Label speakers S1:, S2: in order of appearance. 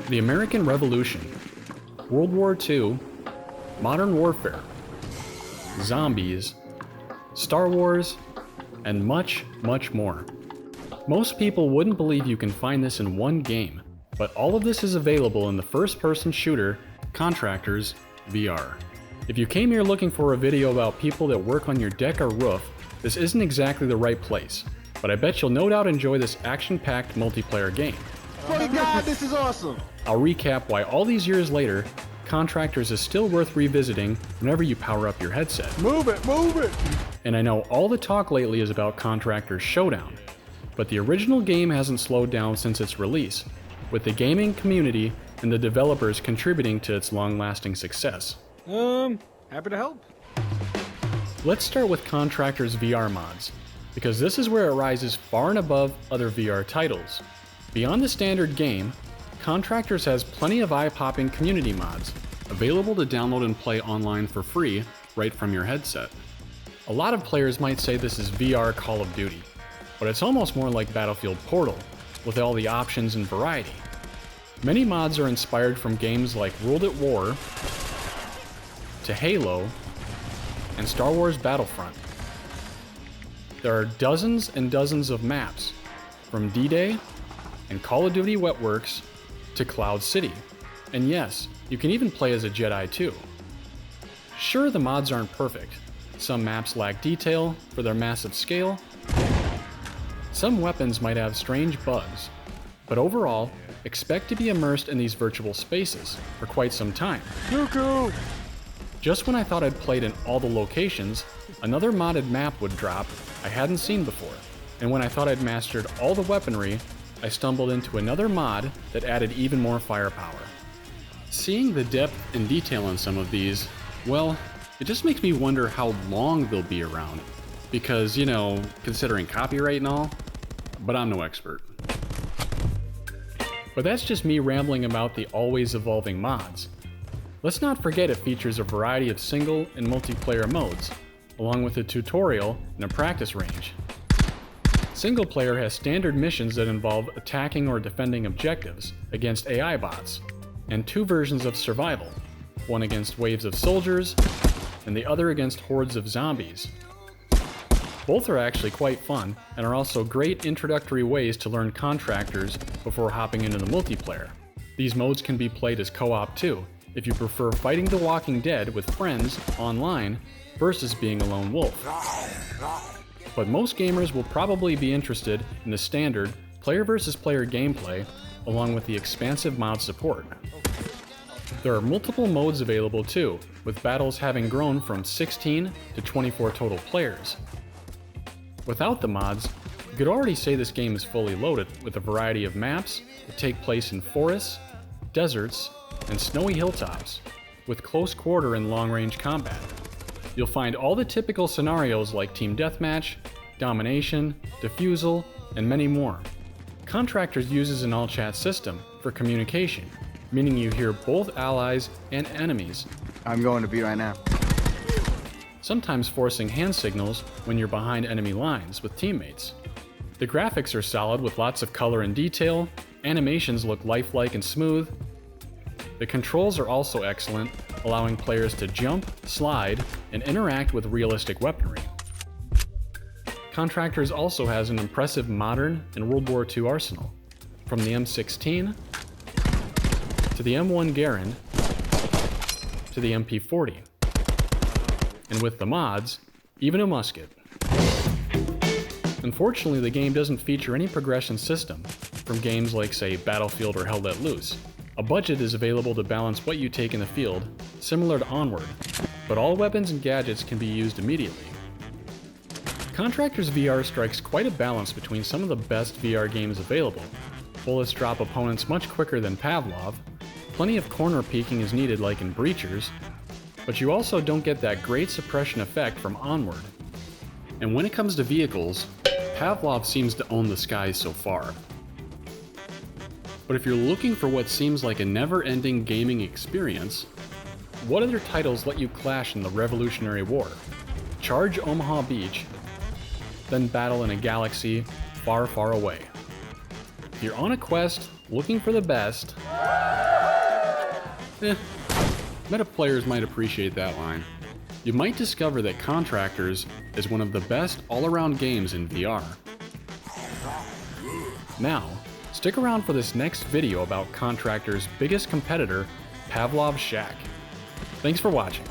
S1: The American Revolution, World War II, Modern Warfare, zombies, Star Wars, and much, much more. Most people wouldn't believe you can find this in one game, but all of this is available in the first-person shooter, Contractors VR. If you came here looking for a video about people that work on your deck or roof, this isn't exactly the right place, but I bet you'll no doubt enjoy this action-packed multiplayer game.
S2: Oh my god, this is awesome!
S1: I'll recap why all these years later, Contractors is still worth revisiting whenever you power up your headset.
S2: Move it, move it!
S1: And I know all the talk lately is about Contractors Showdown, but the original game hasn't slowed down since its release, with the gaming community and the developers contributing to its long-lasting success.
S2: Happy to help.
S1: Let's start with Contractors VR mods, because this is where it rises far and above other VR titles. Beyond the standard game, Contractors has plenty of eye-popping community mods, available to download and play online for free right from your headset. A lot of players might say this is VR Call of Duty, but it's almost more like Battlefield Portal, with all the options and variety. Many mods are inspired from games like World at War, to Halo, and Star Wars Battlefront. There are dozens and dozens of maps, from D-Day and Call of Duty Wetworks to Cloud City. And yes, you can even play as a Jedi too. Sure, the mods aren't perfect. Some maps lack detail for their massive scale. Some weapons might have strange bugs. But overall, expect to be immersed in these virtual spaces for quite some time.
S2: Cuckoo!
S1: Just when I thought I'd played in all the locations, another modded map would drop I hadn't seen before. And when I thought I'd mastered all the weaponry, I stumbled into another mod that added even more firepower. Seeing the depth and detail in some of these, well, it just makes me wonder how long they'll be around. Because, you know, considering copyright and all, but I'm no expert. But that's just me rambling about the always evolving mods. Let's not forget it features a variety of single and multiplayer modes, along with a tutorial and a practice range. Single player has standard missions that involve attacking or defending objectives against AI bots, and two versions of survival, one against waves of soldiers, and the other against hordes of zombies. Both are actually quite fun, and are also great introductory ways to learn Contractors before hopping into the multiplayer. These modes can be played as co-op too, if you prefer fighting the Walking Dead with friends online versus being a lone wolf. But most gamers will probably be interested in the standard player versus player gameplay, along with the expansive mod support. There are multiple modes available too, with battles having grown from 16 to 24 total players. Without the mods, you could already say this game is fully loaded with a variety of maps that take place in forests, deserts, and snowy hilltops, with close quarter and long-range combat. You'll find all the typical scenarios like team deathmatch, domination, defusal, and many more. Contractors uses an all-chat system for communication, meaning you hear both allies and enemies.
S2: I'm going to B right now.
S1: Sometimes forcing hand signals when you're behind enemy lines with teammates. The graphics are solid with lots of color and detail, animations look lifelike and smooth. The controls are also excellent, allowing players to jump, slide, and interact with realistic weaponry. Contractors also has an impressive modern and World War II arsenal, from the M16 to the M1 Garand to the MP40. And with the mods, even a musket. Unfortunately, the game doesn't feature any progression system, from games like, say, Battlefield or Hell Let Loose. A budget is available to balance what you take in the field, similar to Onward, but all weapons and gadgets can be used immediately. Contractors VR strikes quite a balance between some of the best VR games available. Bullets drop opponents much quicker than Pavlov, plenty of corner peeking is needed like in Breachers, but you also don't get that great suppression effect from Onward. And when it comes to vehicles, Pavlov seems to own the skies so far. But if you're looking for what seems like a never-ending gaming experience, what other titles let you clash in the Revolutionary War? Charge Omaha Beach, then battle in a galaxy far, far away. If you're on a quest looking for the best, Meta players might appreciate that line. You might discover that Contractors is one of the best all-around games in VR. Now, stick around for this next video about Contractors' biggest competitor, Pavlov's Shack. Thanks for watching.